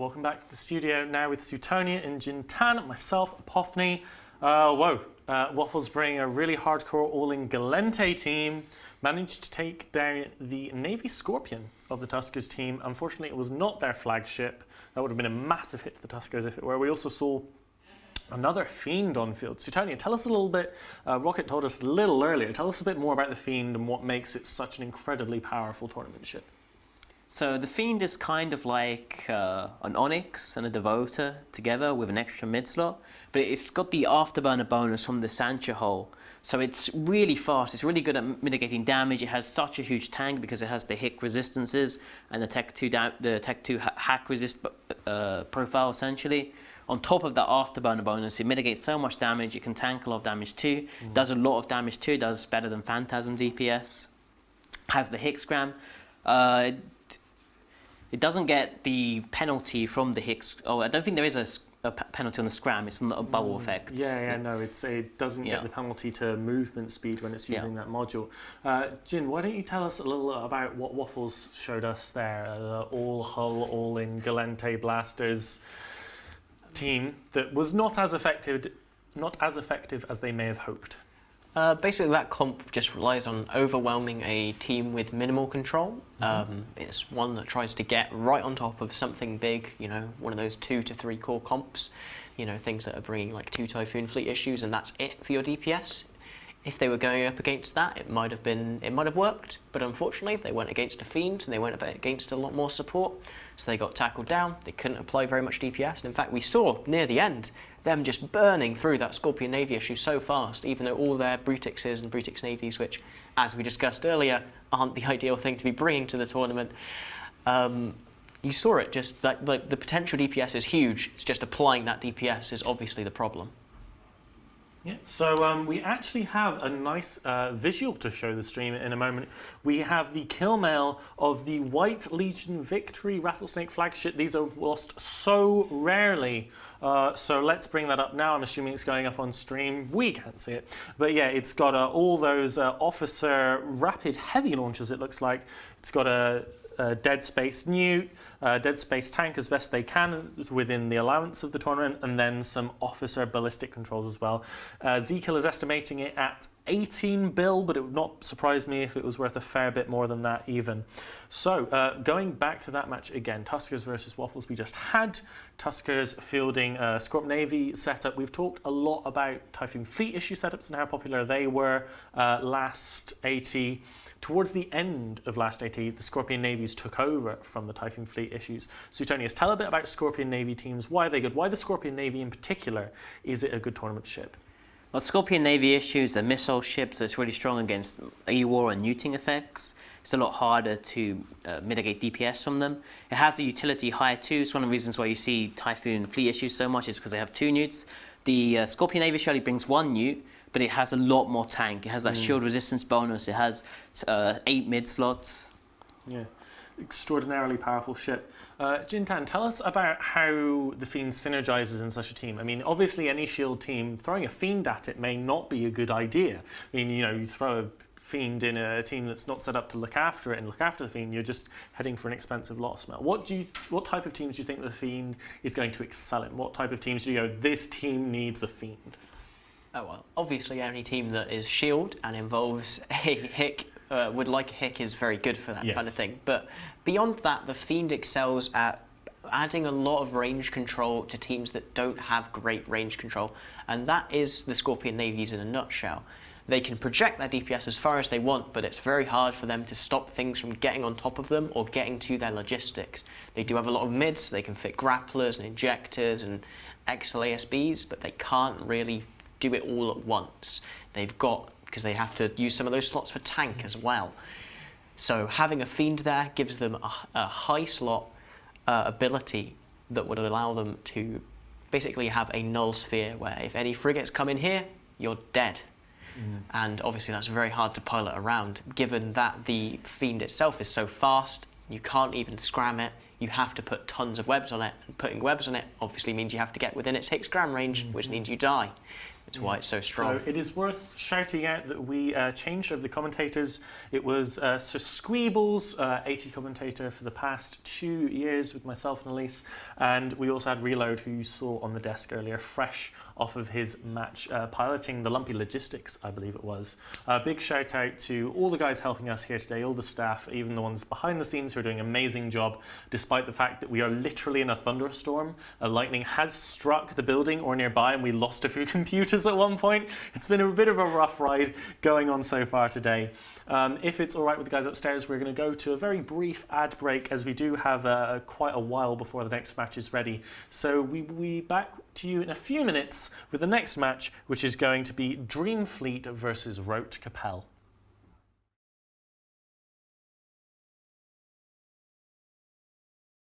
welcome back to the studio now with Suetonia and Jintan, myself, Apophany. Waffles bring a really hardcore all-in Galente team, managed to take down the Navy Scorpion of the Tuskers team. Unfortunately, it was not their flagship. That would have been a massive hit to the Tuskers if it were. We also saw another Fiend on field. Suetonia, tell us a little bit, Rocket told us a little earlier, tell us a bit more about the Fiend and what makes it such an incredibly powerful tournament ship. So the Fiend is kind of like an Onyx and a Devoter together with an extra mid slot, but it's got the afterburner bonus from the Sancha hull. So it's really fast, it's really good at mitigating damage. It has such a huge tank because it has the Hick resistances and the Tech 2, hack resist profile essentially. On top of that afterburner bonus, it mitigates so much damage, it can tank a lot of damage too, does a lot of damage too, does better than Phantasm DPS, has the Hick scram. It doesn't get the penalty from the Hicks. Oh, I don't think there is a penalty on the scram. It's not a bubble effect. No, it doesn't get the penalty to movement speed when it's using that module. Jin, why don't you tell us a little about what Waffles showed us there? The all-hull, all-in Galente Blasters team that was not as effective as they may have hoped. Basically, that comp just relies on overwhelming a team with minimal control. It's one that tries to get right on top of something big, you know, one of those 2 to 3 core comps, you know, things that are bringing like 2 Typhoon fleet issues, and that's it for your DPS. If they were going up against that, it might have worked, but unfortunately, they went against a Fiend and they went against a lot more support, so they got tackled down. They couldn't apply very much DPS, and in fact, we saw near the end them just burning through that Scorpion Navy issue so fast, even though all their Brutixes and Brutix Navies, which, as we discussed earlier, aren't the ideal thing to be bringing to the tournament. You saw it, just like the potential DPS is huge. It's just applying that DPS is obviously the problem. Yeah, so we actually have a nice visual to show the stream in a moment. We have the kill mail of the White Legion Victory Rattlesnake flagship. These are lost so rarely. So let's bring that up now. I'm assuming it's going up on stream. We can't see it. But yeah, it's got all those officer rapid heavy launchers, it looks like. It's got a Dead Space Newt, Dead Space Tank as best they can within the allowance of the tournament, and then some officer ballistic controls as well. Zkill is estimating it at 18 bill, but it would not surprise me if it was worth a fair bit more than that even. So going back to that match again, Tuskers versus Waffles, we just had Tuskers fielding Scorp Navy setup. We've talked a lot about Typhoon Fleet issue setups and how popular they were last AT. Towards the end of last AT, the Scorpion Navies took over from the Typhoon Fleet issues. Suetonia, tell a bit about Scorpion Navy teams. Why are they good? Why the Scorpion Navy in particular? Is it a good tournament ship? Well, Scorpion Navy issues a missile ship, so it's really strong against E-War and neuting effects. It's a lot harder to mitigate DPS from them. It has a utility high too. It's one of the reasons why you see Typhoon Fleet issues so much is because they have 2 newts. The Scorpion Navy only brings 1 newt, but it has a lot more tank. It has that shield resistance bonus. It has 8 mid slots. Yeah, extraordinarily powerful ship. Jintan, tell us about how the Fiend synergizes in such a team. I mean, obviously any shield team, throwing a Fiend at it may not be a good idea. I mean, you know, you throw a Fiend in a team that's not set up to look after it and look after the Fiend, you're just heading for an expensive loss. What type of teams do you think the Fiend is going to excel in? What type of teams do you go, this team needs a Fiend? Oh well, obviously any team that is shield and involves a Hick, would like a Hick is very good for that kind of thing. But beyond that, the Fiend excels at adding a lot of range control to teams that don't have great range control. And that is the Scorpion Navies in a nutshell. They can project their DPS as far as they want, but it's very hard for them to stop things from getting on top of them or getting to their logistics. They do have a lot of mids, they can fit grapplers and injectors and XLASBs, but they can't really do it all at once. Because they have to use some of those slots for tank as well. So having a Fiend there gives them a high slot ability that would allow them to basically have a null sphere where if any frigates come in here, you're dead. And obviously that's very hard to pilot around, given that the Fiend itself is so fast, you can't even scram it. You have to put tons of webs on it, and putting webs on it obviously means you have to get within its Hick scram range, which means you die. That's why it's so strong. So it is worth shouting out that we changed over the commentators. It was Sir Squeebles, AT commentator for the past 2 years with myself and Elise, and we also had Reload, who you saw on the desk earlier, fresh off of his match piloting the Lumpy Logistics, I believe it was. Big shout out to all the guys helping us here today, all the staff, even the ones behind the scenes who are doing an amazing job, despite the fact that we are literally in a thunderstorm. Lightning has struck the building or nearby and we lost a few computers at one point. It's been a bit of a rough ride going on so far today. If it's all right with the guys upstairs, we're going to go to a very brief ad break, as we do have quite a while before the next match is ready. So we will be back to you in a few minutes with the next match, which is going to be Dreamfleet versus Rote Capel.